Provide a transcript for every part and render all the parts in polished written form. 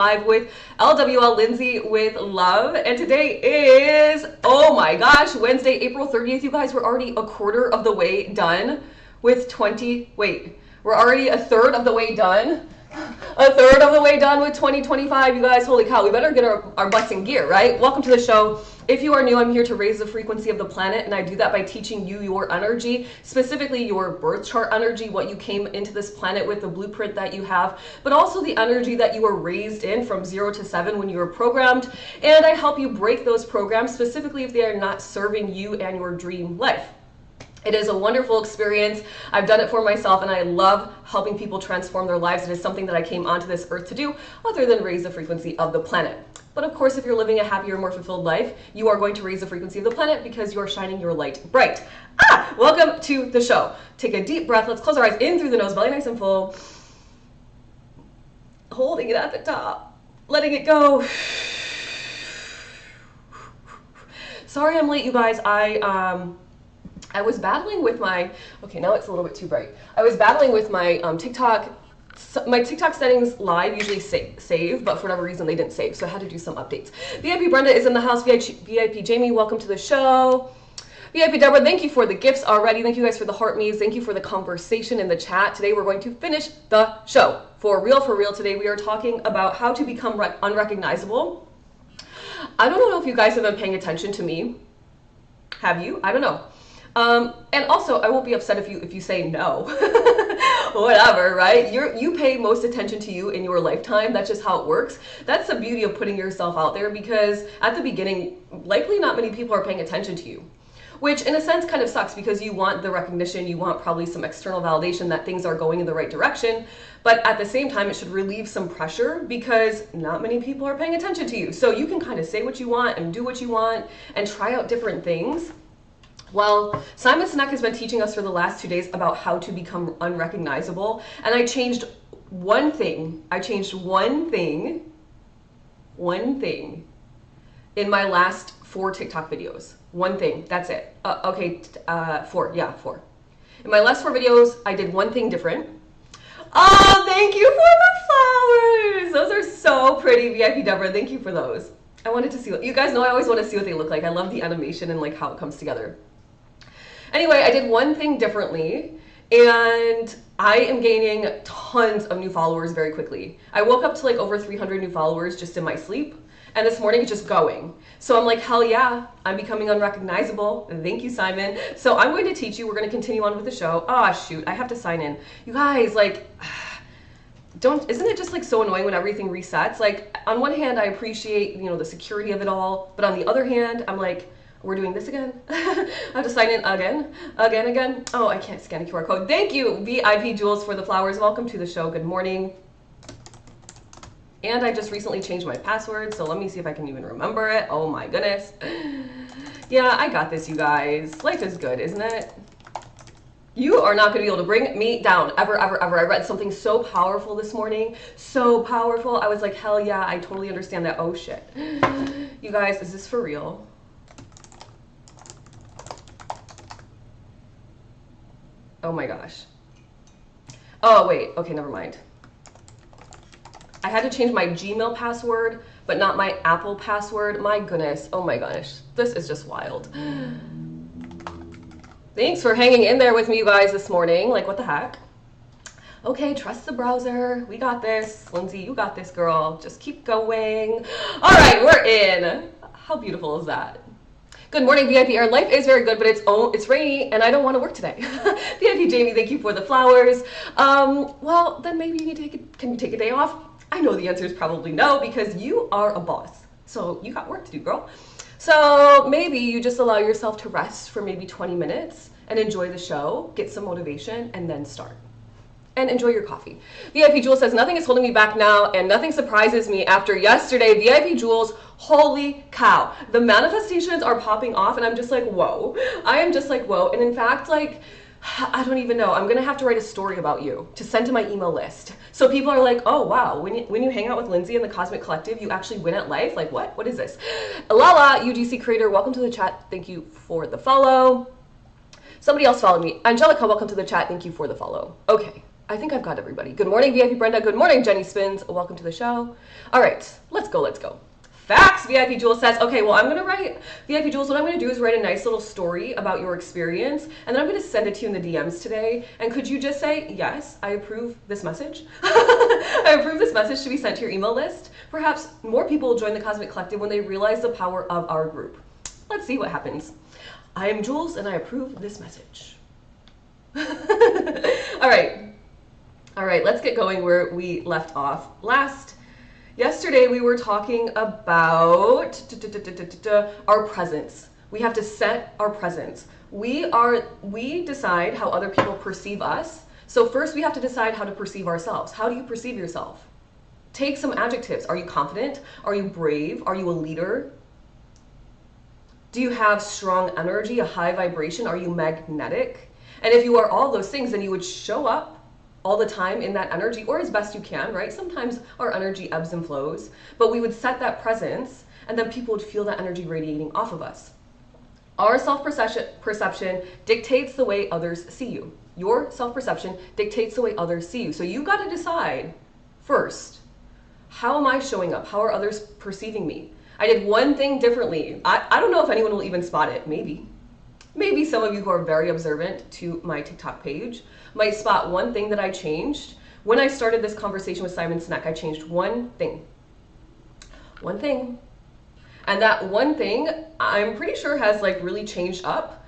Live with LWL Lindsay with love, and today is, oh my gosh, Wednesday, April 30th. You guys, we're already a quarter of the way done with we're already a third of the way done. A third of the way done with 2025, you guys. Holy cow, we better get our butts in gear, right? Welcome to the show. If you are new, I'm here to raise the frequency of the planet, and I do that by teaching you your energy, specifically your birth chart energy, what you came into this planet with, the blueprint that you have, but also the energy that you were raised in from 0 to 7 when you were programmed. And I help you break those programs, specifically if they are not serving you and your dream life. It is a wonderful experience. I've done it for myself, and I love helping people transform their lives. It is something that I came onto this earth to do, other than raise the frequency of the planet. But of course, if you're living a happier, more fulfilled life, you are going to raise the frequency of the planet because you are shining your light bright. Welcome to the show. Take a deep breath. Let's close our eyes in through the nose, belly nice and full. Holding it at the top, letting it go. Sorry I'm late, you guys. I was battling with my, okay, now it's a little bit too bright. I was battling with my TikTok. My TikTok settings live usually save, but for whatever reason they didn't save, so I had to do some updates. VIP Brenda is in the house. VIP Jamie, welcome to the show. VIP Deborah, thank you for the gifts already. Thank you guys for the heart me's. Thank you for the conversation in the chat. Today we're going to finish the show. For real, today we are talking about how to become unrecognizable. I don't know if you guys have been paying attention to me. Have you? I don't know. And also, I won't be upset if you say no. Whatever, right? You pay most attention to you in your lifetime. That's just how it works. That's the beauty of putting yourself out there, because at the beginning, likely not many people are paying attention to you. Which in a sense kind of sucks, because you want the recognition, you want probably some external validation that things are going in the right direction. But at the same time, it should relieve some pressure because not many people are paying attention to you. So you can kind of say what you want and do what you want and try out different things. Well, Simon Sinek has been teaching us for the last 2 days about how to become unrecognizable. And I changed one thing. I changed one thing in my last 4 TikTok videos. One thing, that's it. 4. In my last 4 videos, I did one thing different. Oh, thank you for the flowers. Those are so pretty, VIP Deborah. Thank you for those. I wanted to see what, you guys know I always want to see what they look like. I love the animation and like how it comes together. Anyway, I did one thing differently, and I am gaining tons of new followers very quickly. I woke up to like over 300 new followers just in my sleep, and this morning it's just going. So I'm like, hell yeah, I'm becoming unrecognizable. Thank you, Simon. So I'm going to teach you. We're going to continue on with the show. Oh, shoot, I have to sign in. You guys, like, isn't it just like so annoying when everything resets? Like, on one hand, I appreciate, the security of it all, but on the other hand, I'm like, we're doing this again. I have to sign in again. Oh, I can't scan a QR code. Thank you, VIP Jules, for the flowers. Welcome to the show. Good morning. And I just recently changed my password, so let me see if I can even remember it. Oh my goodness. Yeah, I got this, you guys. Life is good, isn't it? You are not going to be able to bring me down, ever. I read something so powerful this morning. So powerful. I was like, hell yeah, I totally understand that. Oh shit. You guys, is this for real? Oh my gosh. Oh wait, okay, never mind. I had to change my Gmail password, but not my Apple password. My goodness, oh my gosh. This is just wild. Thanks for hanging in there with me, you guys, this morning. Like, what the heck? Okay, trust the browser. We got this. Lindsay, you got this, girl. Just keep going. All right, we're in. How beautiful is that? Good morning, VIP. Our life is very good, but it's rainy, and I don't want to work today. VIP Jamie, thank you for the flowers. Well, then maybe can you take a day off? I know the answer is probably no, because you are a boss. So you got work to do, girl. So maybe you just allow yourself to rest for maybe 20 minutes and enjoy the show, get some motivation, and then start. And enjoy your coffee. VIP Jules says, nothing is holding me back now, and nothing surprises me after yesterday. VIP Jules, holy cow. The manifestations are popping off, and I'm just like, whoa. I am just like, whoa. And in fact, like, I don't even know. I'm going to have to write a story about you to send to my email list. So people are like, oh, wow, when you hang out with Lindsay and the Cosmic Collective, you actually win at life? Like, what? What is this? Lala, UGC creator, welcome to the chat. Thank you for the follow. Somebody else followed me. Angelica, welcome to the chat. Thank you for the follow. Okay. I think I've got everybody. Good morning, VIP Brenda. Good morning, Jenny Spins. Welcome to the show. All right, let's go. Facts, VIP Jules says. Okay, well, I'm going to write, VIP Jules, what I'm going to do is write a nice little story about your experience, and then I'm going to send it to you in the DMs today. And could you just say, yes, I approve this message? I approve this message to be sent to your email list. Perhaps more people will join the Cosmic Collective when they realize the power of our group. Let's see what happens. I am Jules, and I approve this message. All right, let's get going where we left off Yesterday we were talking about our presence. We have to set our presence. We decide how other people perceive us. So first we have to decide how to perceive ourselves. How do you perceive yourself? Take some adjectives. Are you confident? Are you brave? Are you a leader? Do you have strong energy, a high vibration? Are you magnetic? And if you are all those things, then you would show up all the time in that energy, or as best you can, right? Sometimes our energy ebbs and flows, but we would set that presence, and then people would feel that energy radiating off of us. Our self-perception dictates the way others see you. Your self-perception dictates the way others see you. So you got to decide first, how am I showing up? How are others perceiving me? I did one thing differently. I don't know if anyone will even spot it, maybe. Maybe some of you who are very observant to my TikTok page might spot one thing that I changed. When I started this conversation with Simon Sinek, I changed one thing. One thing. And that one thing, I'm pretty sure has like really changed up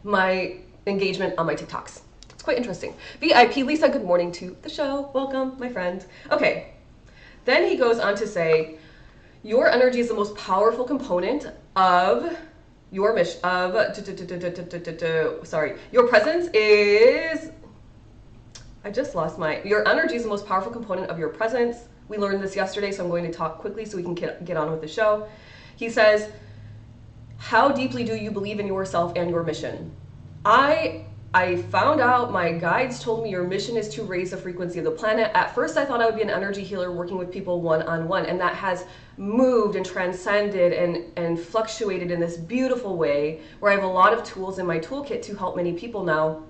my engagement on my TikToks. It's quite interesting. VIP Lisa, good morning to the show. Welcome, my friend. Okay. Then he goes on to say, your energy is the most powerful component of your mission your presence is, your energy is the most powerful component of your presence. We learned this yesterday, so I'm going to talk quickly so we can get on with the show. He says, how deeply do you believe in yourself and your mission? I found out, my guides told me your mission is to raise the frequency of the planet. At first I thought I would be an energy healer working with people one-on-one, and that has moved and transcended and fluctuated in this beautiful way where I have a lot of tools in my toolkit to help many people now.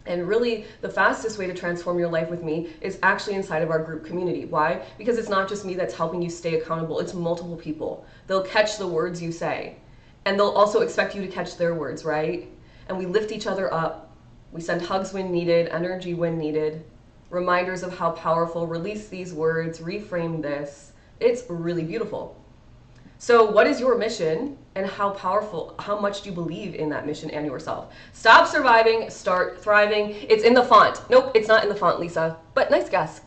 And really the fastest way to transform your life with me is actually inside of our group community. Why? Because it's not just me that's helping you stay accountable, it's multiple people. They'll catch the words you say, and they'll also expect you to catch their words, right? And we lift each other up. We send hugs when needed, energy when needed, reminders of how powerful, release these words, reframe this. It's really beautiful. So what is your mission, and how powerful, how much do you believe in that mission and yourself? Stop surviving, start thriving. It's in the font. Nope, it's not in the font, Lisa, but nice guess.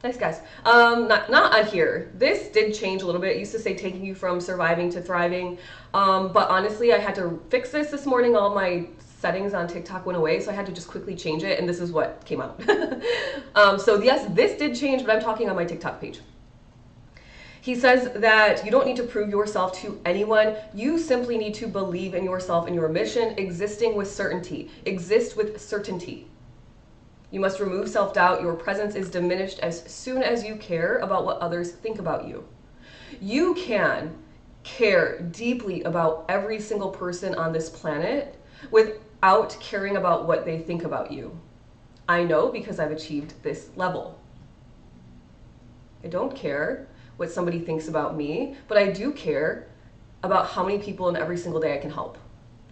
Nice guess. Not on here. This did change a little bit. It used to say taking you from surviving to thriving. But honestly, I had to fix this morning. All my settings on TikTok went away, so I had to just quickly change it, and this is what came out. So yes, this did change, but I'm talking on my TikTok page. He says that you don't need to prove yourself to anyone. You simply need to believe in yourself and your mission, existing with certainty. Exist with certainty. You must remove self-doubt. Your presence is diminished as soon as you care about what others think about you. You can care deeply about every single person on this planet without caring about what they think about you. I know, because I've achieved this level. I don't care what somebody thinks about me, but I do care about how many people in every single day I can help.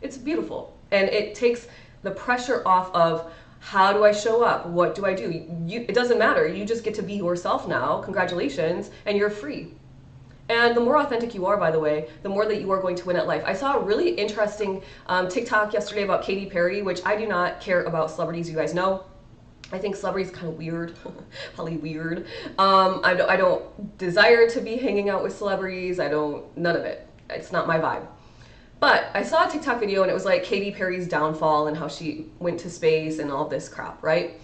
It's beautiful. And it takes the pressure off of, how do I show up? What do I do? It doesn't matter. You just get to be yourself now. Congratulations. And you're free. And the more authentic you are, by the way, the more that you are going to win at life. I saw a really interesting TikTok yesterday about Katy Perry, which I do not care about celebrities, you guys know. I think celebrities kind of weird, probably weird. I don't desire to be hanging out with celebrities. None of it. It's not my vibe. But I saw a TikTok video, and it was like Katy Perry's downfall and how she went to space and all this crap, right?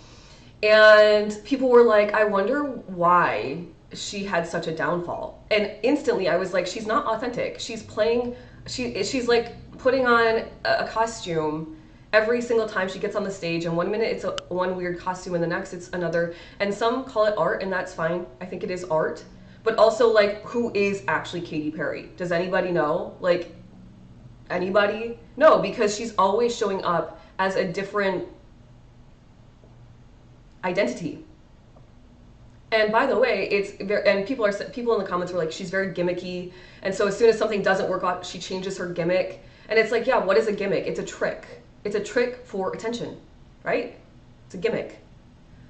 And people were like, I wonder why she had such a downfall. And instantly I was like, she's not authentic. She's like putting on a costume every single time she gets on the stage, and one minute it's one weird costume and the next it's another. And some call it art, and that's fine. I think it is art. But also, like, who is actually Katy Perry? Does anybody know? Like, anybody? No, because she's always showing up as a different identity. And by the way, people in the comments were like, she's very gimmicky, and so as soon as something doesn't work out, she changes her gimmick. And it's like, yeah, what is a gimmick? It's a trick. It's a trick for attention, right? It's a gimmick.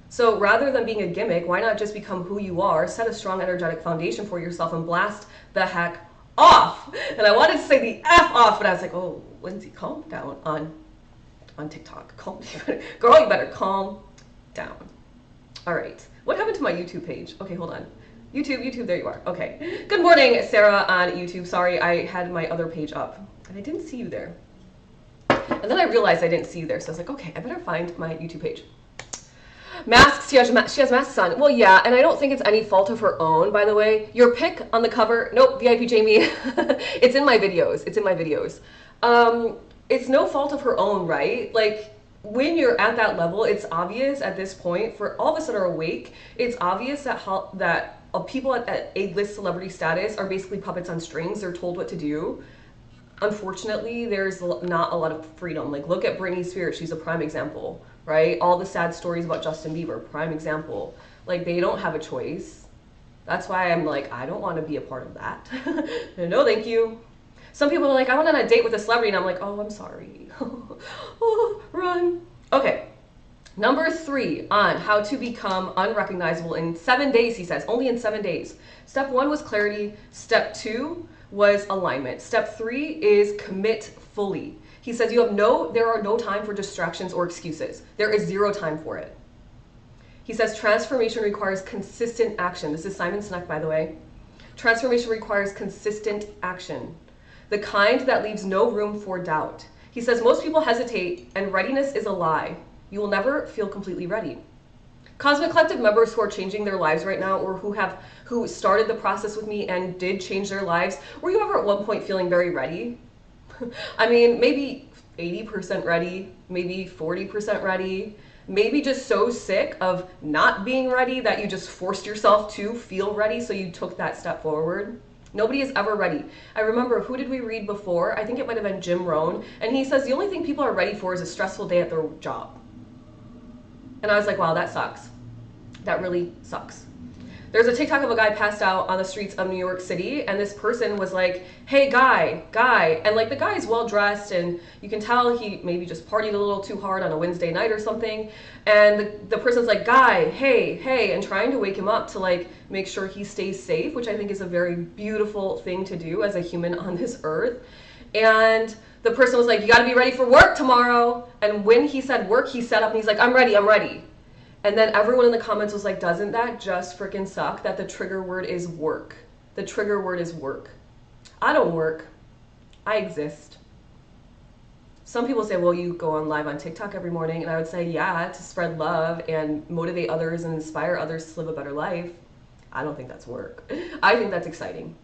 So rather than being a gimmick, why not just become who you are, set a strong energetic foundation for yourself, and blast the heck off? And I wanted to say the F off, but I was like, oh, Lindsay, calm down on TikTok. Girl, you better calm down. All right. What happened to my YouTube page? Okay, hold on. YouTube, there you are. Okay. Good morning, Sarah on YouTube. Sorry, I had my other page up and I didn't see you there. And then I realized I didn't see you there, so I was like, okay, I better find my YouTube page. Masks, she has masks on. Well, yeah, and I don't think it's any fault of her own, by the way. Your pic on the cover, nope, VIP Jamie. It's in my videos. It's in my videos. It's no fault of her own, right? Like, when you're at that level, it's obvious at this point, for all of us that are awake, it's obvious that people at A-list celebrity status are basically puppets on strings. They're told what to do. Unfortunately, there's not a lot of freedom. Like, look at Britney Spears. She's a prime example, right? All the sad stories about Justin Bieber, prime example. Like, they don't have a choice. That's why I'm like, I don't want to be a part of that. No, thank you. Some people are like, I went on a date with a celebrity, and I'm like, oh, I'm sorry. Oh, run. Okay. Number 3 on how to become unrecognizable in 7 days, he says, only in 7 days. Step 1 was clarity. Step 2 was alignment. Step 3 is commit fully. He says there are no time for distractions or excuses. There is 0 time for it. He says transformation requires consistent action. This is Simon Sinek, by the way. Transformation requires consistent action, the kind that leaves no room for doubt. He says most people hesitate, and readiness is a lie. You will never feel completely ready. Cosmic Collective members who are changing their lives right now, or who started the process with me and did change their lives, were you ever at one point feeling very ready? I mean, maybe 80% ready, maybe 40% ready, maybe just so sick of not being ready that you just forced yourself to feel ready, so you took that step forward. Nobody is ever ready. I remember, who did we read before? I think it might have been Jim Rohn, and he says the only thing people are ready for is a stressful day at their job. And I was like, wow, that sucks. That really sucks. There's a TikTok of a guy passed out on the streets of New York City, and this person was like, hey, guy, and like the guy is well dressed, and you can tell he maybe just partied a little too hard on a Wednesday night or something, and the person's like, guy, hey, and trying to wake him up to like make sure he stays safe, which I think is a very beautiful thing to do as a human on this earth. And the person was like, you gotta be ready for work tomorrow. And when he said work, he sat up and he's like, I'm ready. And then everyone in the comments was like, doesn't that just freaking suck that the trigger word is work? The trigger word is work. I don't work. I exist. Some people say, well, you go on live on TikTok every morning. And I would say, yeah, to spread love and motivate others and inspire others to live a better life. I don't think that's work. I think that's exciting.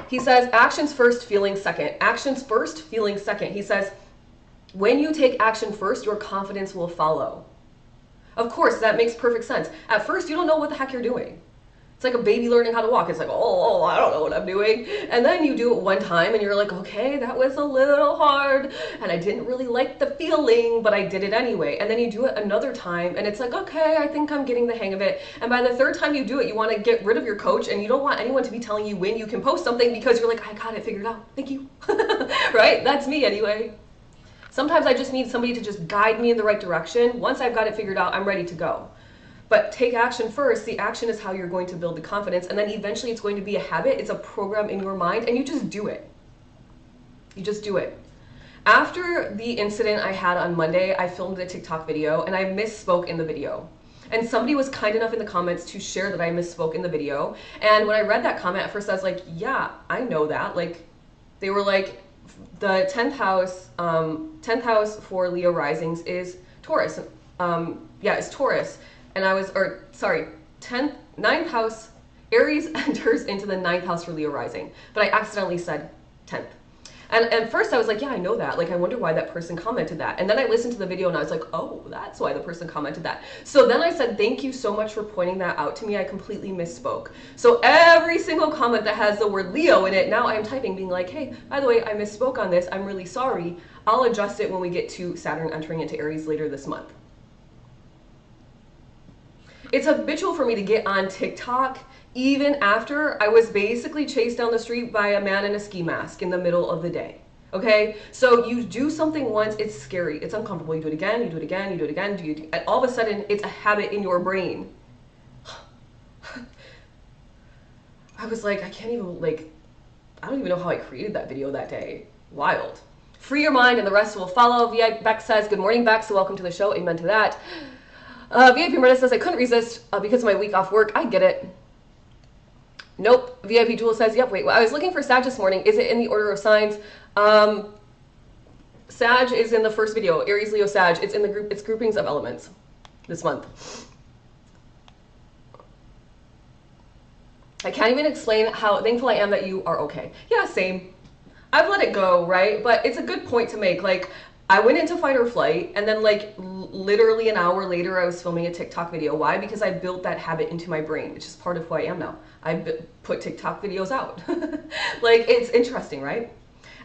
He says, actions first, feelings second. Actions first, feelings second. He says, when you take action first, your confidence will follow. Of course, that makes perfect sense. At first, you don't know what the heck you're doing. It's like a baby learning how to walk. It's like, oh, I don't know what I'm doing. And then you do it one time and you're like, okay, that was a little hard and I didn't really like the feeling, but I did it anyway. And then you do it another time and it's like, okay, I think I'm getting the hang of it. And by the third time you do it, you want to get rid of your coach and you don't want anyone to be telling you when you can post something because you're like, I got it figured out. Thank you. Right? That's me anyway. Sometimes I just need somebody to just guide me in the right direction. Once I've got it figured out, I'm ready to go. But take action first. The action is how you're going to build the confidence. And then eventually it's going to be a habit. It's a program in your mind. And you just do it. You just do it. After the incident I had on Monday, I filmed a TikTok video and I misspoke in the video. And somebody was kind enough in the comments to share that I misspoke in the video. And when I read that comment, at first I was like, yeah, I know that. Like, they were like, the 10th house for Leo risings is Taurus. It's Taurus. And I was, 9th house, Aries enters into the 9th house for Leo rising. But I accidentally said 10th. And at first I was like, yeah, I know that. Like, I wonder why that person commented that. And then I listened to the video and I was like, oh, that's why the person commented that. So then I said, thank you so much for pointing that out to me. I completely misspoke. So every single comment that has the word Leo in it, now I am typing being like, hey, by the way, I misspoke on this. I'm really sorry. I'll adjust it when we get to Saturn entering into Aries later this month. It's habitual for me to get on TikTok even after I was basically chased down the street by a man in a ski mask in the middle of the day. Okay, so you do something once, it's scary, it's uncomfortable. You do it again, you do it again, you do it again. And all of a sudden, it's a habit in your brain. I was like, I can't even, like, I don't even know how I created that video that day. Wild. Free your mind and the rest will follow. VIP Beck says, good morning, Beck, so welcome to the show. Amen to that. VIP Marta says, I couldn't resist because of my week off work. I get it. Nope. VIP Jewel says, yep, wait, well, I was looking for Sag this morning. Is it in the order of signs? Sag is in the first video. Aries, Leo, Sag. It's in the group. It's groupings of elements this month. I can't even explain how thankful I am that you are okay. Yeah, same. I've let it go, right? But it's a good point to make. Like, I went into fight or flight, and then like literally an hour later, I was filming a TikTok video. Why? Because I built that habit into my brain. It's just part of who I am now. I put TikTok videos out. Like, it's interesting, right?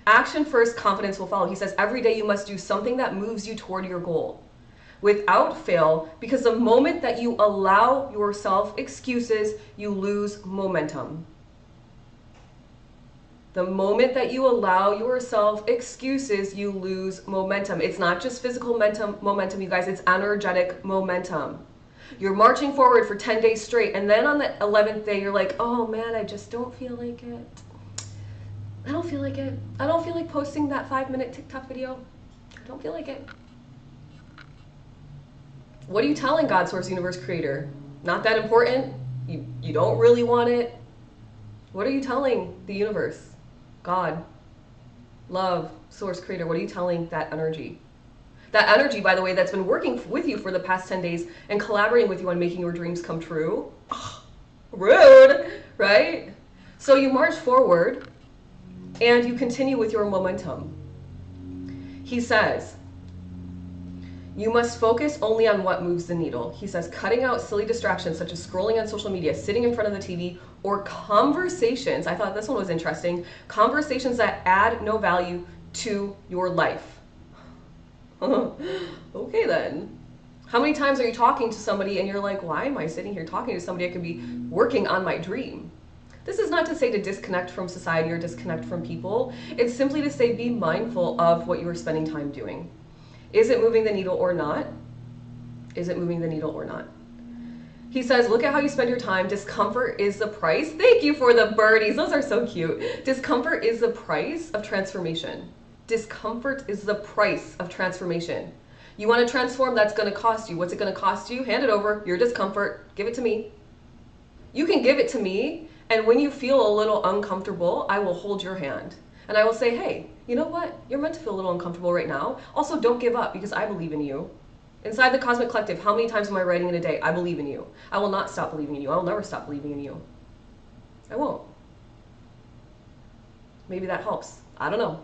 Action first, confidence will follow. He says, every day you must do something that moves you toward your goal without fail, because the moment that you allow yourself excuses, you lose momentum. The moment that you allow yourself excuses, you lose momentum. It's not just physical momentum, you guys, it's energetic momentum. You're marching forward for 10 days straight, and then on the 11th day, you're like, oh man, I just don't feel like it. I don't feel like it. I don't feel like posting that 5-minute TikTok video. I don't feel like it. What are you telling God, Source, Universe, Creator? Not that important? You don't really want it? What are you telling the universe? God, love, Source, Creator, what are you telling that energy? That energy, by the way, that's been working with you for the past 10 days and collaborating with you on making your dreams come true. Oh, rude, right? So you march forward and you continue with your momentum. He says, you must focus only on what moves the needle. He says, cutting out silly distractions such as scrolling on social media, sitting in front of the TV, or conversations. I thought this one was interesting. Conversations that add no value to your life. Okay then. How many times are you talking to somebody and you're like, why am I sitting here talking to somebody? I could be working on my dream. This is not to say to disconnect from society or disconnect from people. It's simply to say be mindful of what you are spending time doing. Is it moving the needle or not? Is it moving the needle or not? He says, look at how you spend your time. Discomfort is the price. Thank you for the birdies. Those are so cute. Discomfort is the price of transformation. Discomfort is the price of transformation. You want to transform, that's going to cost you. What's it going to cost you? Hand it over. Your discomfort. Give it to me. You can give it to me, and when you feel a little uncomfortable, I will hold your hand. And I will say, hey, you know what? You're meant to feel a little uncomfortable right now. Also, don't give up, because I believe in you. Inside the Cosmic Collective, how many times am I writing in a day? I believe in you. I will not stop believing in you. I will never stop believing in you. I won't. Maybe that helps. I don't know.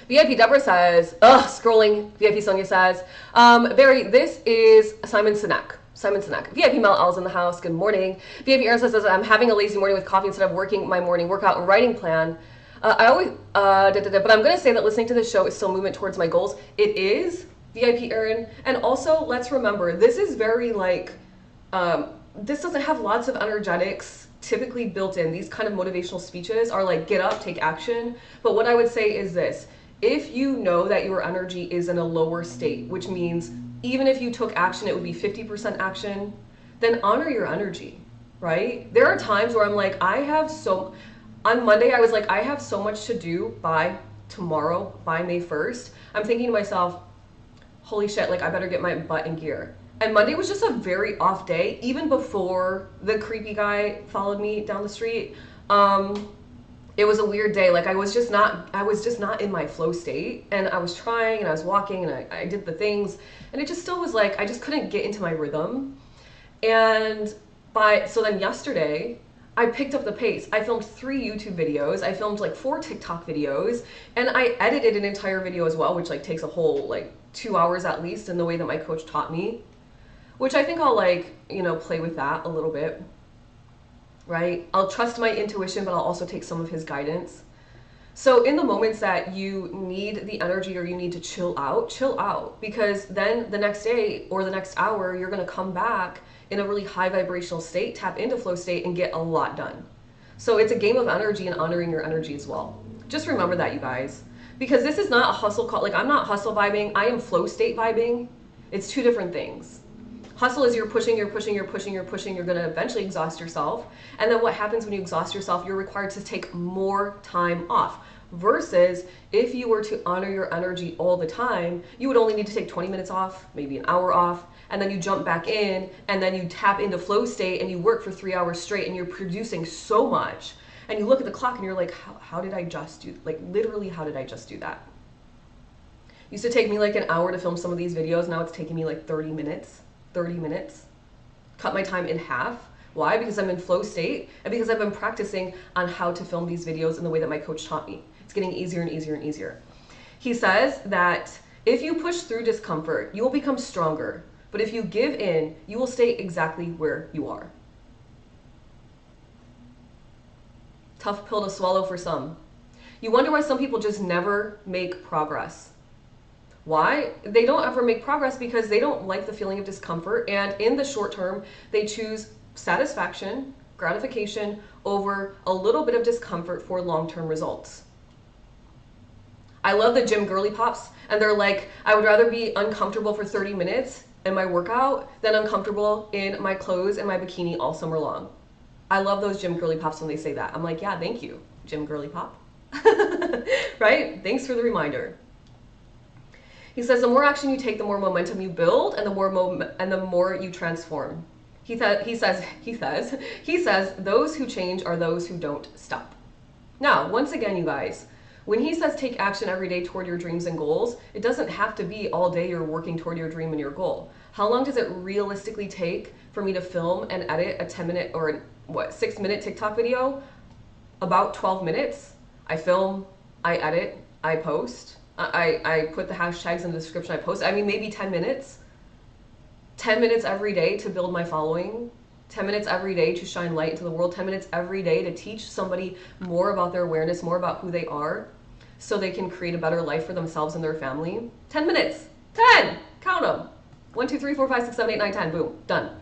VIP Deborah says, scrolling. VIP Sonia says, Barry, this is Simon Sinek. Simon Sinek. VIP Mel L's in the house. Good morning. VIP Aaron says, I'm having a lazy morning with coffee instead of working my morning workout and writing plan. But I'm going to say that listening to this show is still movement towards my goals. It is, VIP Aaron. And also, let's remember, this is very like, this doesn't have lots of energetics typically built in. These kind of motivational speeches are like, get up, take action. But what I would say is this. If you know that your energy is in a lower state, which means even if you took action, it would be 50% action, then honor your energy, right? There are times where I'm like, on Monday, I was like, I have so much to do by tomorrow, by May 1st. I'm thinking to myself, holy shit, like I better get my butt in gear. And Monday was just a very off day, even before the creepy guy followed me down the street. It was a weird day. Like I was just not in my flow state, and I was trying and I was walking and I did the things, and it just still was like, I just couldn't get into my rhythm. And so then yesterday, I picked up the pace. I filmed 3 YouTube videos. I filmed like 4 TikTok videos, and I edited an entire video as well, which like takes a whole like 2 hours at least in the way that my coach taught me, which I think I'll like, play with that a little bit, right? I'll trust my intuition, but I'll also take some of his guidance. So in the moments that you need the energy or you need to chill out, because then the next day or the next hour, you're going to come back in a really high vibrational state, tap into flow state, and get a lot done. So it's a game of energy and honoring your energy as well. Just remember that, you guys, because this is not a hustle call. Like, I'm not hustle vibing. I am flow state vibing. It's two different things. Hustle is you're pushing, you're going to eventually exhaust yourself. And then what happens when you exhaust yourself? You're required to take more time off. Versus if you were to honor your energy all the time, you would only need to take 20 minutes off, maybe an hour off, and then you jump back in, and then you tap into flow state and you work for 3 hours straight, and you're producing so much. And you look at the clock and you're like, how did I just do, like, literally, how did I just do that? Used to take me like an hour to film some of these videos. Now it's taking me like 30 minutes. Cut my time in half. Why? Because I'm in flow state, and because I've been practicing on how to film these videos in the way that my coach taught me. It's getting easier and easier and easier. He says that if you push through discomfort, you will become stronger. But if you give in, you will stay exactly where you are. Tough pill to swallow for some. You wonder why some people just never make progress. Why? They don't ever make progress because they don't like the feeling of discomfort, and in the short term, they choose satisfaction, gratification over a little bit of discomfort for long-term results. I love the gym girly pops, and they're like, I would rather be uncomfortable for 30 minutes in my workout than uncomfortable in my clothes and my bikini all summer long. I love those gym girly pops when they say that. I'm like, yeah, thank you, gym girly pop. Right? Thanks for the reminder. He says the more action you take, the more momentum you build, and the more you transform. He says those who change are those who don't stop. Now, once again, you guys, when he says take action every day toward your dreams and goals, it doesn't have to be all day you're working toward your dream and your goal. How long does it realistically take for me to film and edit a 10-minute or 6-minute TikTok video? About 12 minutes. I film, I edit, I post. I put the hashtags in the description, I post. I mean, maybe 10 minutes. 10 minutes every day to build my following. 10 minutes every day to shine light into the world. 10 minutes every day to teach somebody more about their awareness, more about who they are, so they can create a better life for themselves and their family. 10 minutes. 10! Count them. 1, 2, 3, 4, 5, 6, 7, 8, 9, 10. Boom. Done.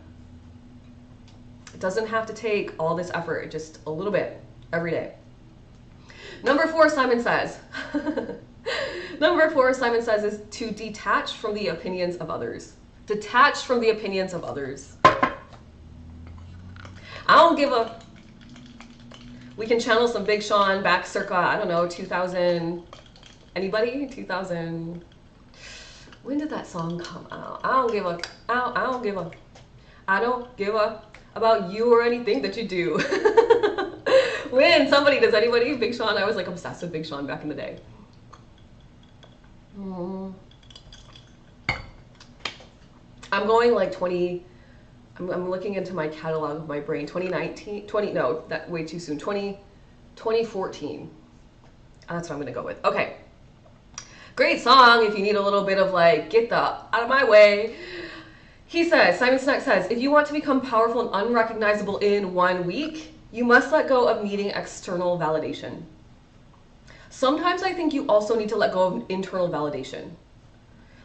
It doesn't have to take all this effort, just a little bit every day. Number 4, Simon says. Number 4, Simon says, is to detach from the opinions of others. Detach from the opinions of others. I don't give a... We can channel some Big Sean back circa, I don't know, 2000... Anybody? 2000... When did that song come out? I don't give a... I don't give a about you or anything that you do. When somebody, does anybody? Big Sean, I was like obsessed with Big Sean back in the day. I'm going like 20, I'm looking into my catalog of my brain, 2019, no, that way too soon, 2014. That's what I'm gonna go with. Okay. Great song if you need a little bit of like, get the out of my way. He says, Simon Sinek says, if you want to become powerful and unrecognizable in 1 week, you must let go of needing external validation. Sometimes I think you also need to let go of internal validation.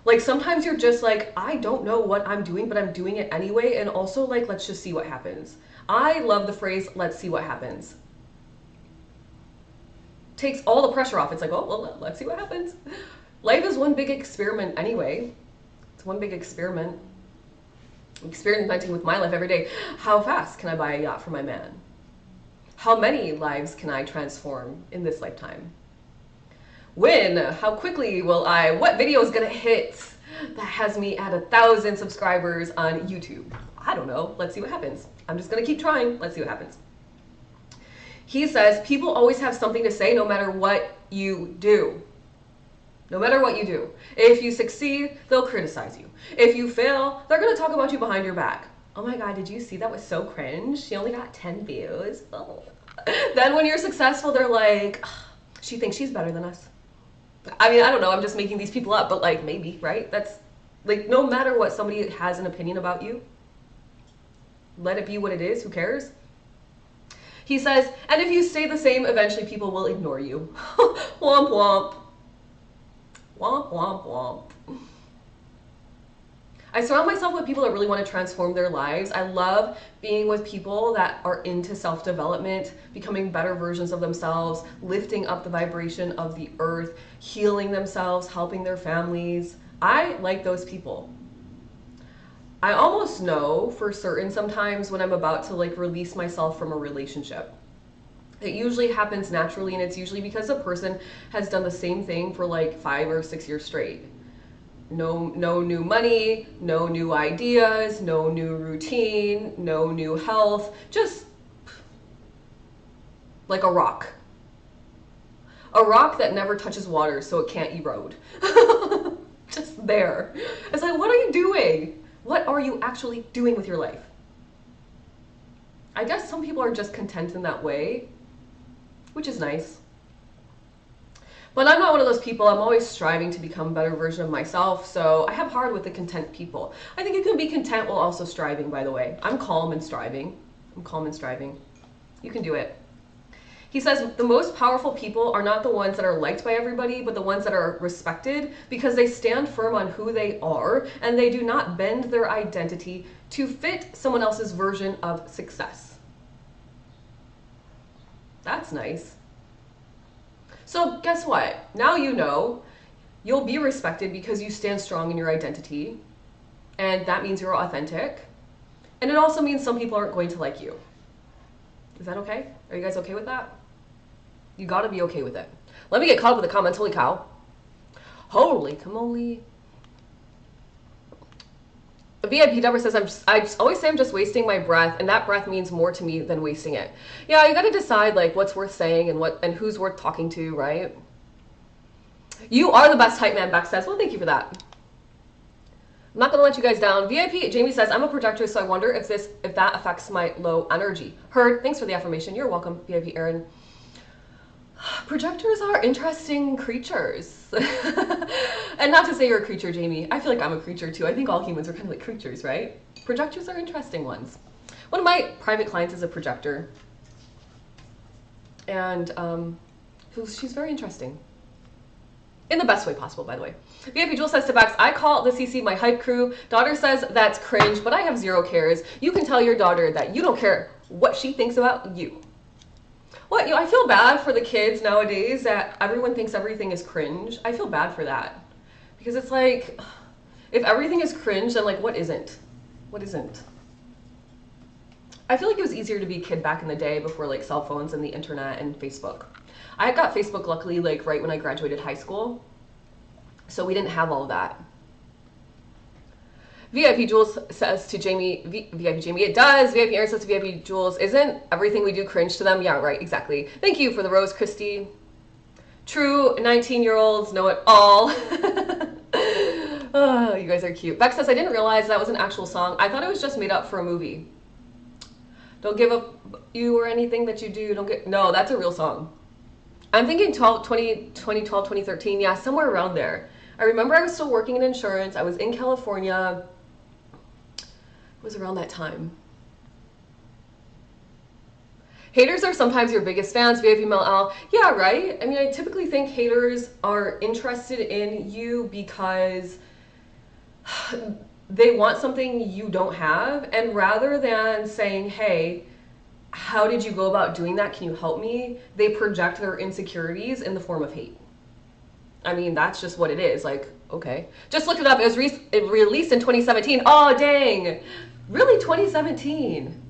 Like sometimes you're just like, I don't know what I'm doing, but I'm doing it anyway. And also like, let's just see what happens. I love the phrase, let's see what happens. Takes all the pressure off. It's like, oh, well, let's see what happens. Life is one big experiment anyway. It's one big experiment. I'm experimenting with my life every day. How fast can I buy a yacht for my man? How many lives can I transform in this lifetime? When? How quickly will I? What video is gonna hit that has me at 1,000 subscribers on YouTube? I don't know. Let's see what happens. I'm just gonna keep trying. Let's see what happens. He says, people always have something to say no matter what you do. No matter what you do. If you succeed, they'll criticize you. If you fail, they're gonna talk about you behind your back. Oh my God, did you see that was so cringe? She only got 10 views. Oh. Then when you're successful, they're like, she thinks she's better than us. I mean, I don't know, I'm just making these people up, but like maybe, right? That's like, no matter what somebody has an opinion about you, let it be what it is, who cares? He says, and if you stay the same, eventually people will ignore you. Womp womp. Womp womp womp. I surround myself with people that really want to transform their lives. I love being with people that are into self-development, becoming better versions of themselves, lifting up the vibration of the earth, healing themselves, helping their families. I like those people. I almost know for certain sometimes when I'm about to like release myself from a relationship. It usually happens naturally, and it's usually because a person has done the same thing for like 5 or 6 years straight. No new money, no new ideas, no new routine, no new health, just like a rock. A rock that never touches water so it can't erode. Just there. It's like, what are you doing? What are you actually doing with your life? I guess some people are just content in that way, which is nice. But I'm not one of those people. I'm always striving to become a better version of myself, so I have hard with the content people. I think you can be content while also striving, by the way. I'm calm and striving. I'm calm and striving. You can do it. He says, the most powerful people are not the ones that are liked by everybody, but the ones that are respected because they stand firm on who they are and they do not bend their identity to fit someone else's version of success. That's nice. So guess what? Now you know you'll be respected because you stand strong in your identity, and that means you're authentic. And it also means some people aren't going to like you. Is that okay? Are you guys okay with that? You gotta be okay with it. Let me get caught up with the comments. Holy cow. Holy camole. VIP Dubber says, I always say I'm just wasting my breath, and that breath means more to me than wasting it. Yeah, you gotta decide like what's worth saying and who's worth talking to, right? You are the best hype man, Beck says. Well, thank you for that. I'm not gonna let you guys down. VIP Jamie says, I'm a projector, so I wonder if that affects my low energy. Heard. Thanks for the affirmation. You're welcome, VIP Aaron. Projectors are interesting creatures. And not to say you're a creature, Jamie. I feel like I'm a creature too. I think all humans are kind of like creatures, right? Projectors are interesting ones. One of my private clients is a projector. And she's very interesting. In the best way possible, by the way. VIP Jewel says to Bex, I call the CC my hype crew. Daughter says that's cringe, but I have zero cares. You can tell your daughter that you don't care what she thinks about you. What, I feel bad for the kids nowadays that everyone thinks everything is cringe. I feel bad for that. Because it's like, if everything is cringe, then like, what isn't? What isn't? I feel like it was easier to be a kid back in the day before like cell phones and the internet and Facebook. I got Facebook luckily like right when I graduated high school. So we didn't have all of that. VIP Jules says to Jamie, VIP Jamie, it does. VIP Aaron says to VIP Jules, isn't everything we do cringe to them? Yeah, right, exactly. Thank you for the rose, Christy. True, 19-year-olds know it all. Oh, you guys are cute. Beck says, I didn't realize that was an actual song. I thought it was just made up for a movie. Don't give up you or anything that you do. Don't get, no, that's a real song. I'm thinking 2012, 2013. Yeah, somewhere around there. I remember I was still working in insurance. I was in California. It was around that time. Haters are sometimes your biggest fans, VIP Mel Al. Yeah, right? I mean, I typically think haters are interested in you because they want something you don't have. And rather than saying, hey, how did you go about doing that? Can you help me? They project their insecurities in the form of hate. I mean, that's just what it is. Like, okay. Just look it up. It was released in 2017. Oh, dang. Really, 2017?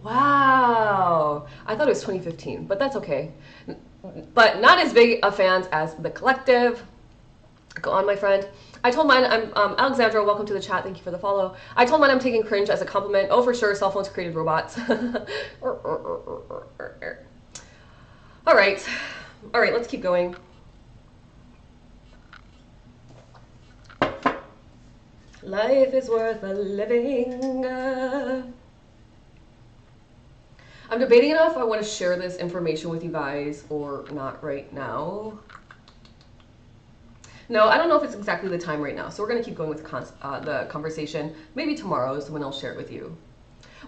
Wow. I thought it was 2015, but that's okay. But not as big of fans as The Collective. Go on, my friend. I told mine, I'm Alexandra, welcome to the chat. Thank you for the follow. I told mine I'm taking cringe as a compliment. Oh, for sure, cell phones created robots. All right, let's keep going. Life is worth a living. I'm debating enough if I want to share this information with you guys or not right now. No, I don't know if it's exactly the time right now, so we're going to keep going with the conversation. Maybe tomorrow is when I'll share it with you.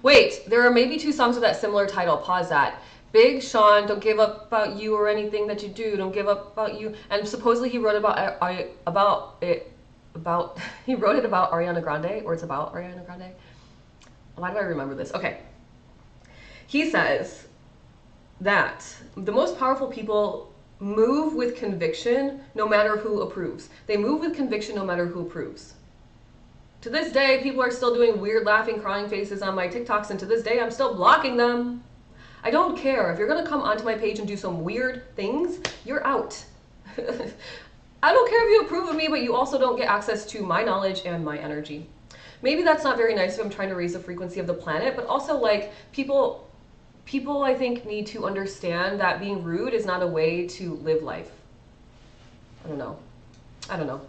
Wait, there are maybe 2 songs with that similar title. Pause that. Big Sean, don't give up about you or anything that you do. Don't give up about you. And supposedly he wrote he wrote it about Ariana Grande, or it's about Ariana Grande. Why do I remember this? Okay. He says that the most powerful people move with conviction no matter who approves. They move with conviction no matter who approves. To this day, people are still doing weird laughing, crying faces on my TikToks, and to this day, I'm still blocking them. I don't care. If you're gonna come onto my page and do some weird things, you're out. I don't care if you approve of me, but you also don't get access to my knowledge and my energy. Maybe that's not very nice if I'm trying to raise the frequency of the planet, but also like people I think need to understand that being rude is not a way to live life. I don't know.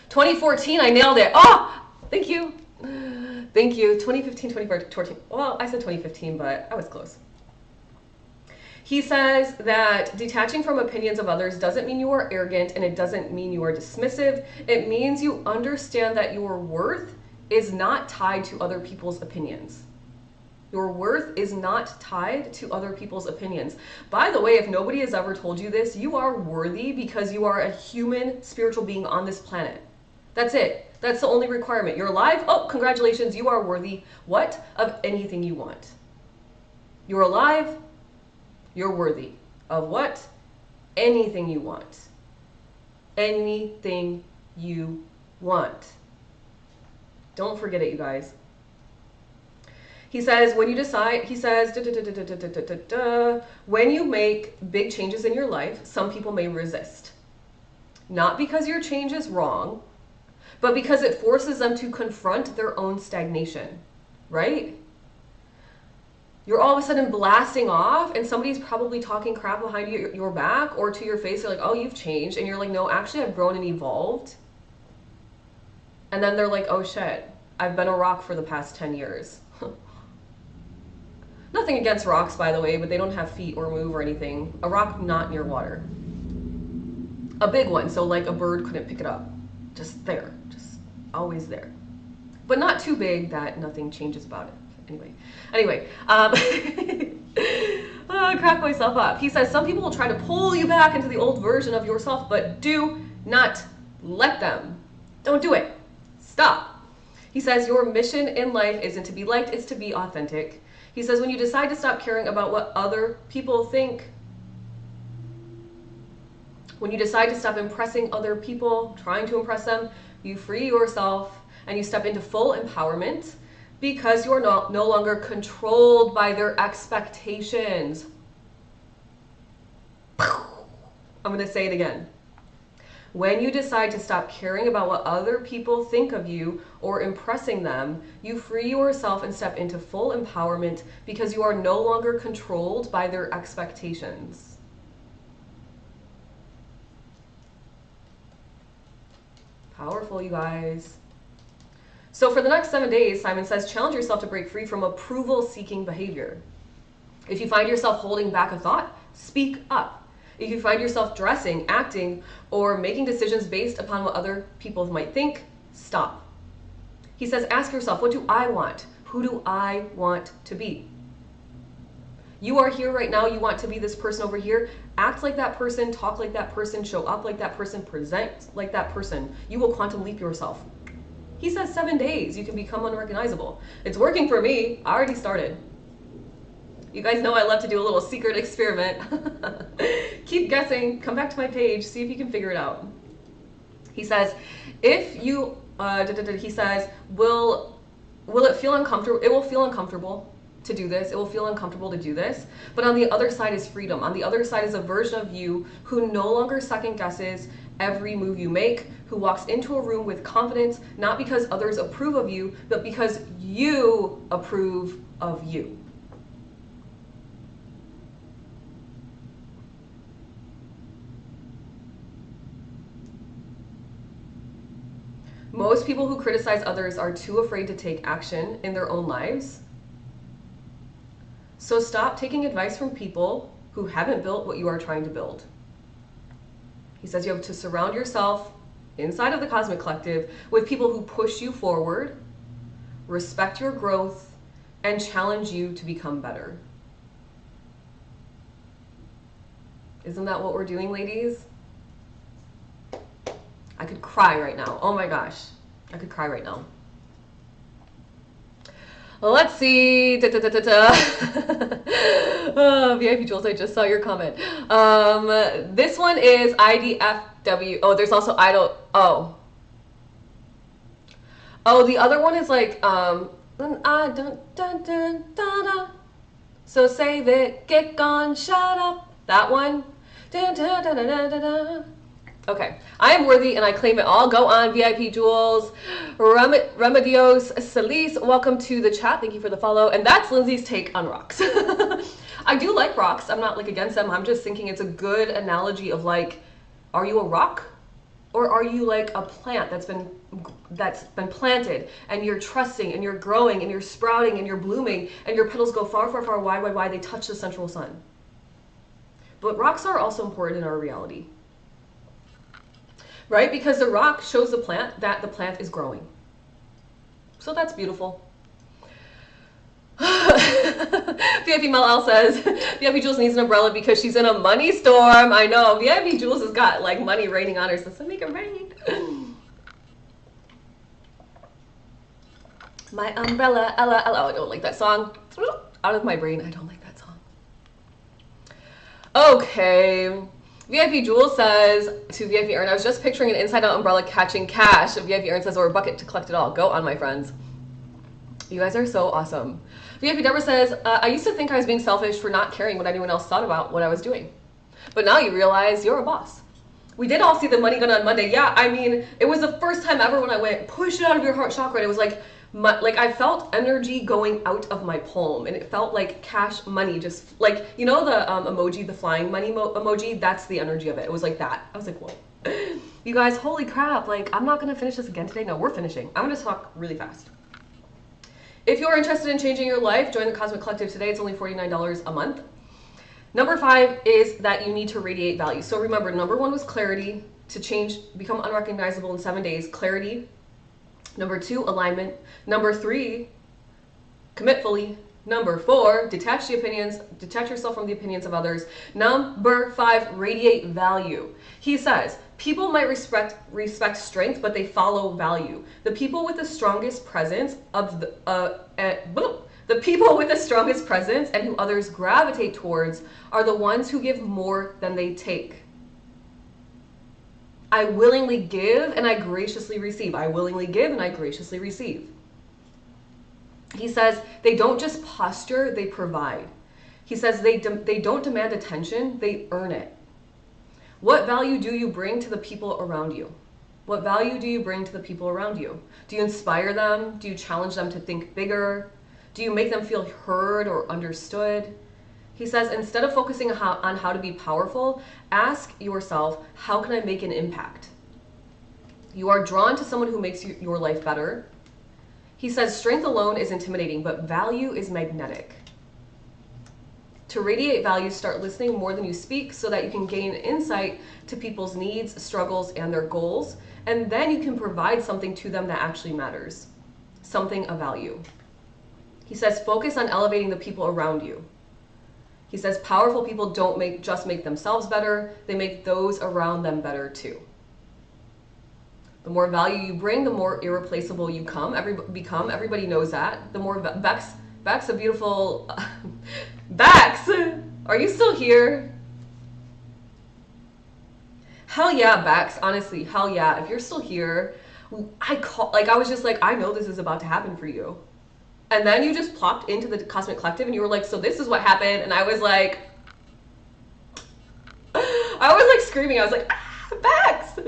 2014, I nailed it. Oh, thank you. Thank you. 2015, 2014. Well, I said 2015, but I was close. He says that detaching from opinions of others doesn't mean you are arrogant, and it doesn't mean you are dismissive. It means you understand that your worth is not tied to other people's opinions. Your worth is not tied to other people's opinions. By the way, if nobody has ever told you this, you are worthy because you are a human spiritual being on this planet. That's it. That's the only requirement. You're alive. Oh, congratulations. You are worthy. What? Of anything you want. You're alive. You're worthy. Of what? Anything you want. Anything you want. Don't forget it, you guys. He says, when you decide, he says, when you make big changes in your life, some people may resist. Not because your change is wrong, but because it forces them to confront their own stagnation, right? You're all of a sudden blasting off and somebody's probably talking crap behind your back or to your face. They're like, oh, you've changed. And you're like, no, actually I've grown and evolved. And then they're like, oh shit, I've been a rock for the past 10 years. Nothing against rocks, by the way, but they don't have feet or move or anything. A rock not near water. A big one, so like a bird couldn't pick it up. Just there, just always there. But not too big that nothing changes about it. Anyway, I crack myself up. He says, some people will try to pull you back into the old version of yourself, but do not let them. Don't do it. Stop. He says, your mission in life isn't to be liked, it's to be authentic. He says, when you decide to stop caring about what other people think, when you decide to stop impressing other people, trying to impress them, you free yourself and you step into full empowerment because you're no longer controlled by their expectations. I'm going to say it again. When you decide to stop caring about what other people think of you or impressing them, you free yourself and step into full empowerment because you are no longer controlled by their expectations. Powerful, you guys. So for the next 7 days, Simon says, challenge yourself to break free from approval-seeking behavior. If you find yourself holding back a thought, speak up. If you find yourself dressing, acting, or making decisions based upon what other people might think, stop. He says, ask yourself, what do I want? Who do I want to be? You are here right now. You want to be this person over here. Act like that person, talk like that person, show up like that person, present like that person. You will quantum leap yourself. He says 7 days, you can become unrecognizable. It's working for me. I already started. You guys know I love to do a little secret experiment. Keep guessing, come back to my page, see if you can figure it out. He says, if you, he says, will it feel uncomfortable? It will feel uncomfortable to do this. It will feel uncomfortable to do this. But on the other side is freedom. On the other side is a version of you who no longer second guesses every move you make, who walks into a room with confidence, not because others approve of you, but because you approve of you. Most people who criticize others are too afraid to take action in their own lives. So stop taking advice from people who haven't built what you are trying to build. He says you have to surround yourself inside of the Cosmic Collective with people who push you forward, respect your growth, and challenge you to become better. Isn't that what we're doing, ladies? I could cry right now. Oh my gosh. I could cry right now. Well, let's see. Oh, VIP Jules, I just saw your comment. This one is IDFW. Oh, there's also idol. Oh, the other one is like I don't dun, dun, dun, dun. So save it, get gone, shut up. That one. Dun, dun, dun, dun, dun, dun. Okay, I am worthy and I claim it all. Go on, VIP Jules. Remedios Celise, welcome to the chat. Thank you for the follow. And that's Lindsay's take on rocks. I do like rocks. I'm not like against them. I'm just thinking it's a good analogy of like, are you a rock? Or are you like a plant that's been planted and you're trusting and you're growing and you're sprouting and you're blooming and your petals go far, far, far wide, they touch the central sun. But rocks are also important in our reality. Right? Because the rock shows the plant that the plant is growing. So that's beautiful. VIP Mel says, VIP Jules needs an umbrella because she's in a money storm. I know. VIP Jules has got like money raining on her, so make it rain. My umbrella, Ella, Ella. Oh, I don't like that song. Out of my brain. I don't like that song. Okay. VIP Jewel says to VIP Earn, I was just picturing an inside-out umbrella catching cash. VIP Earn says, or a bucket to collect it all. Go on, my friends. You guys are so awesome. VIP Deborah says, I used to think I was being selfish for not caring what anyone else thought about what I was doing. But now you realize you're a boss. We did all see the money gun on Monday. Yeah, I mean, it was the first time ever when I went, push it out of your heart chakra. And it was like I felt energy going out of my palm, and it felt like cash money, just like, you know the emoji, the flying money emoji, that's the energy of it. It was like that. I was like, whoa. You guys, holy crap, like, I'm not gonna finish this again today. No, we're finishing. I'm gonna talk really fast. If you're interested in changing your life, join the Cosmic Collective today. It's only $49 a month. Number 5 is that you need to radiate value. So remember, number 1 was clarity, to change, become unrecognizable in 7 days, clarity. Number 2, alignment. Number 3, commit fully. Number 4, detach yourself from the opinions of others. Number 5, radiate value. He says, people might respect strength, but they follow value. The people with the strongest presence the people with the strongest presence and who others gravitate towards are the ones who give more than they take. I willingly give and I graciously receive. I willingly give and I graciously receive. He says they don't just posture, they provide. He says they don't demand attention, they earn it. What value do you bring to the people around you? What value do you bring to the people around you? Do you inspire them? Do you challenge them to think bigger? Do you make them feel heard or understood? He says, instead of focusing on how to be powerful, ask yourself, how can I make an impact? You are drawn to someone who makes your life better. He says, strength alone is intimidating, but value is magnetic. To radiate value, start listening more than you speak so that you can gain insight to people's needs, struggles, and their goals. And then you can provide something to them that actually matters, something of value. He says, focus on elevating the people around you. He says, powerful people don't just make themselves better, they make those around them better too. The more value you bring, the more irreplaceable you become. Everybody knows that. The more Bex, a beautiful... Bex! Are you still here? Hell yeah, Bex. Honestly, hell yeah. If you're still here, I was just like, I know this is about to happen for you. And then you just plopped into the Cosmic Collective and you were like, so this is what happened. And I was like screaming. I was like, Bex!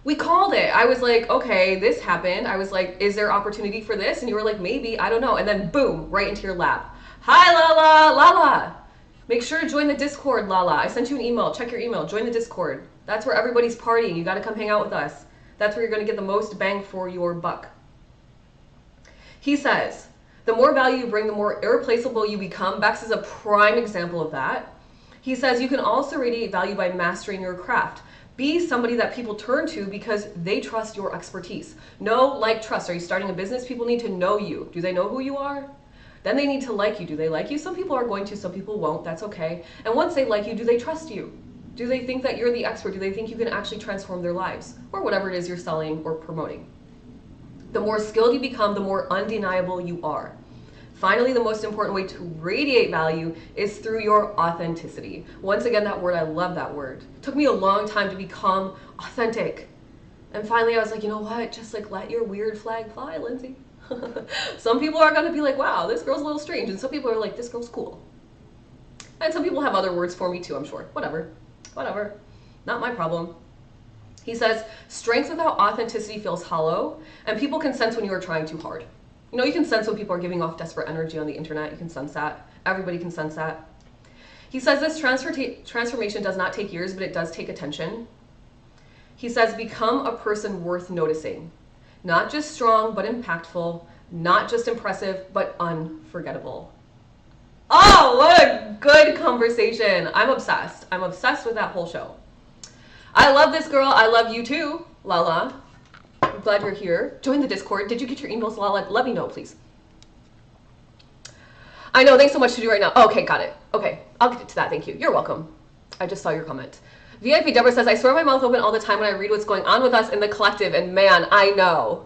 We called it. I was like, okay, this happened. I was like, is there opportunity for this? And you were like, maybe, I don't know. And then boom, right into your lap. Hi, Lala. Make sure to join the Discord, Lala. I sent you an email. Check your email. Join the Discord. That's where everybody's partying. You got to come hang out with us. That's where you're going to get the most bang for your buck. He says, the more value you bring, the more irreplaceable you become. Bex is a prime example of that. He says you can also radiate value by mastering your craft. Be somebody that people turn to because they trust your expertise. Know, like, trust. Are you starting a business? People need to know you. Do they know who you are? Then they need to like you. Do they like you? Some people are going to, some people won't. That's okay. And once they like you, do they trust you? Do they think that you're the expert? Do they think you can actually transform their lives? Or whatever it is you're selling or promoting. The more skilled you become, the more undeniable you are. Finally, the most important way to radiate value is through your authenticity. Once again, that word, I love that word. It took me a long time to become authentic. And finally, I was like, you know what? Just like let your weird flag fly, Lindsay. Some people are going to be like, wow, this girl's a little strange. And some people are like, this girl's cool. And some people have other words for me too, I'm sure. Whatever. Not my problem. He says, strength without authenticity feels hollow, and people can sense when you are trying too hard. You know, you can sense when people are giving off desperate energy on the internet. You can sense that. Everybody can sense that. He says this transformation does not take years, but it does take attention. He says, become a person worth noticing. Not just strong, but impactful. Not just impressive, but unforgettable. Oh, what a good conversation. I'm obsessed. I'm obsessed with that whole show. I love this girl. I love you too, Lala. I'm glad you're here. Join the Discord. Did you get your emails, Lala? Let me know, please. I know. Thanks so much to do right now. Okay, got it. Okay, I'll get to that. Thank you. You're welcome. I just saw your comment. VIP Deborah says, I swear my mouth open all the time when I read what's going on with us in the collective. And man, I know.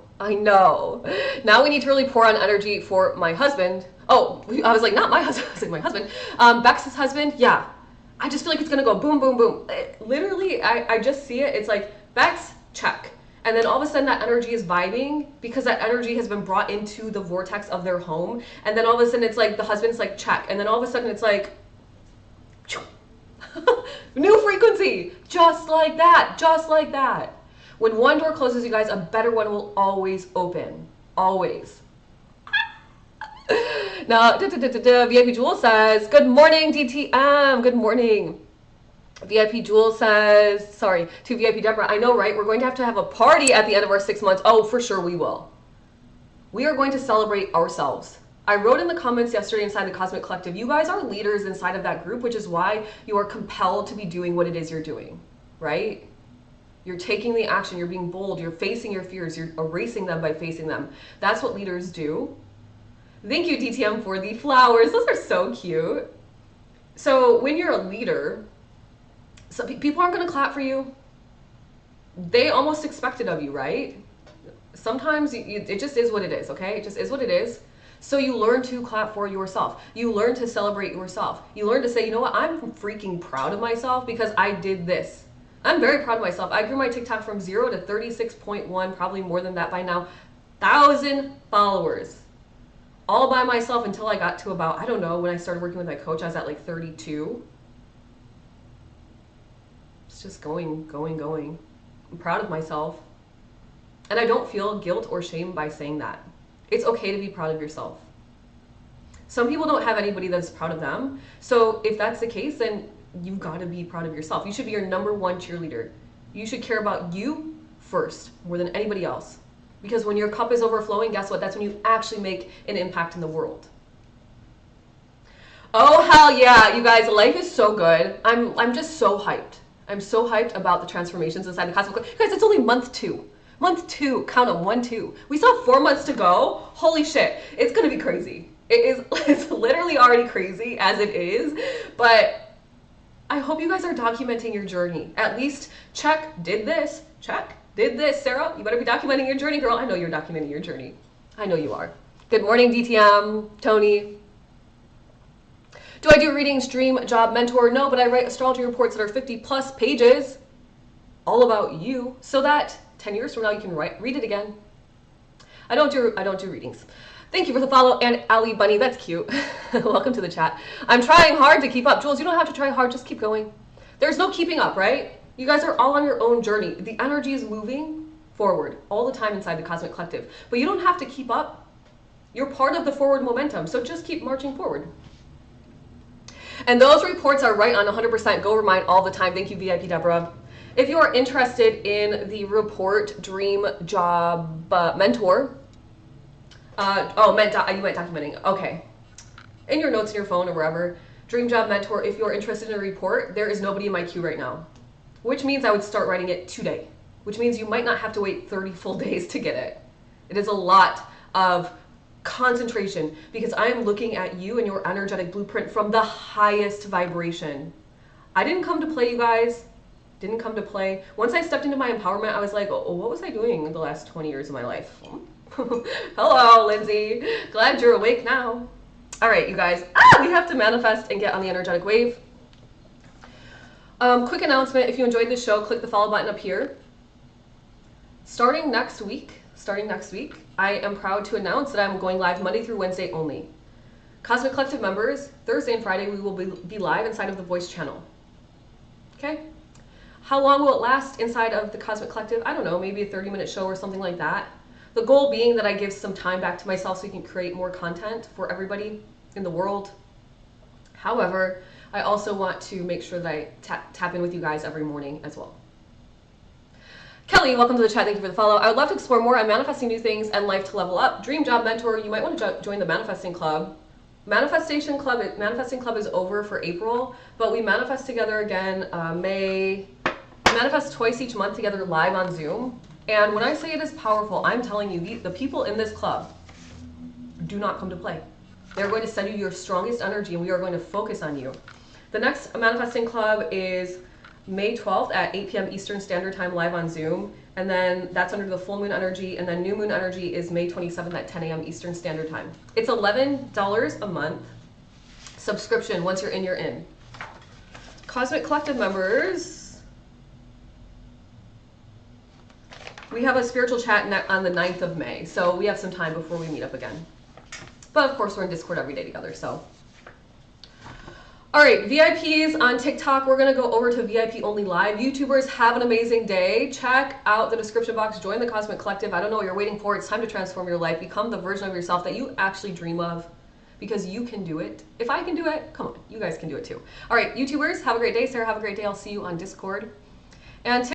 Now we need to really pour on energy for my husband. Oh, I was like, not my husband. I was like, my husband. Bex's husband. Yeah. I just feel like it's going to go boom, boom, boom. Literally, I just see it. It's like, Bex, check. And then all of a sudden that energy is vibing because that energy has been brought into the vortex of their home. And then all of a sudden it's like the husband's like, check. And then all of a sudden it's like, new frequency. Just like that. Just like that. When one door closes, you guys, a better one will always open. Always. Now, VIP Jewel says, good morning, DTM. Good morning. VIP Jewel says, sorry, to VIP Deborah, I know, right? We're going to have a party at the end of our 6 months. Oh, for sure we will. We are going to celebrate ourselves. I wrote in the comments yesterday inside the Cosmic Collective, you guys are leaders inside of that group, which is why you are compelled to be doing what it is you're doing, right? You're taking the action, you're being bold, you're facing your fears, you're erasing them by facing them. That's what leaders do. Thank you, DTM, for the flowers. Those are so cute. So when you're a leader, some people aren't going to clap for you. They almost expect it of you, right? Sometimes it just is what it is, okay? It just is what it is. So you learn to clap for yourself. You learn to celebrate yourself. You learn to say, you know what? I'm freaking proud of myself because I did this. I'm very proud of myself. I grew my TikTok from 0 to 36.1, probably more than that by now, 1,000 followers. All by myself until I got to about, I don't know, when I started working with my coach, I was at like 32. It's just going. I'm proud of myself. And I don't feel guilt or shame by saying that. It's okay to be proud of yourself. Some people don't have anybody that's proud of them. So if that's the case, then you've got to be proud of yourself. You should be your number one cheerleader. You should care about you first, more than anybody else. Because when your cup is overflowing, guess what? That's when you actually make an impact in the world. Oh, hell yeah, you guys, life is so good. I'm just so hyped. I'm so hyped about the transformations inside the Cosmic. You guys, it's only month 2. Month 2, count them, 1, 2. We still have 4 months to go. Holy shit, it's gonna be crazy. It's literally already crazy as it is, but I hope you guys are documenting your journey. At least check, did this, check. Did this, Sarah? You better be documenting your journey, girl. I know you're documenting your journey. I know you are. Good morning, DTM, Tony. Do I do readings, dream, job, mentor? No, but I write astrology reports that are 50 plus pages, all about you, so that 10 years from now you can read it again. I don't do readings. Thank you for the follow, and Ali Bunny. That's cute. Welcome to the chat. I'm trying hard to keep up. Jules, you don't have to try hard. Just keep going. There's no keeping up, right? You guys are all on your own journey. The energy is moving forward all the time inside the Cosmic Collective. But you don't have to keep up. You're part of the forward momentum, so just keep marching forward. And those reports are right on 100%. Go over mine all the time. Thank you, VIP Deborah. If you are interested in the report, dream, job, mentor, you meant documenting. Okay. In your notes in your phone or wherever, dream, job, mentor, if you're interested in a report, there is nobody in my queue right now. which means I would start writing it today, which means you might not have to wait 30 full days to get it. It is a lot of concentration because I am looking at you and your energetic blueprint from the highest vibration. I didn't come to play, you guys. Didn't come to play. Once I stepped into my empowerment, I was like, oh, what was I doing in the last 20 years of my life? Hello, Lindsay. Glad you're awake now. All right, you guys. We have to manifest and get on the energetic wave. Quick announcement. If you enjoyed this show, click the follow button up here. Starting next week, I am proud to announce that I'm going live Monday through Wednesday only. Cosmic Collective members, Thursday and Friday, we will be live inside of the voice channel. Okay? How long will it last inside of the Cosmic Collective? I don't know, maybe a 30-minute show or something like that. The goal being that I give some time back to myself so we can create more content for everybody in the world. However, I also want to make sure that I tap in with you guys every morning as well. Kelly, welcome to the chat. Thank you for the follow. I would love to explore more on manifesting new things and life to level up. Dream job mentor, you might want to join the Manifesting Club. Manifesting Club is over for April, but we manifest together again May. We manifest twice each month together live on Zoom. And when I say it is powerful, I'm telling you, the people in this club do not come to play. They're going to send you your strongest energy, and we are going to focus on you. The next Manifesting Club is May 12th at 8 p.m. Eastern Standard Time live on Zoom. And then that's under the full moon energy. And then new moon energy is May 27th at 10 a.m. Eastern Standard Time. It's $11 a month subscription. Once you're in, you're in. Cosmic Collective members, we have a spiritual chat on the 9th of May. So we have some time before we meet up again. But of course, we're in Discord every day together, so. All right, VIPs on TikTok, we're gonna go over to VIP only live. YouTubers, have an amazing day. Check out the description box, join the Cosmic Collective. I don't know what you're waiting for. It's time to transform your life. Become the version of yourself that you actually dream of, because you can do it. If I can do it, come on, you guys can do it too. All right, YouTubers, have a great day. Sarah, have a great day. I'll see you on Discord. And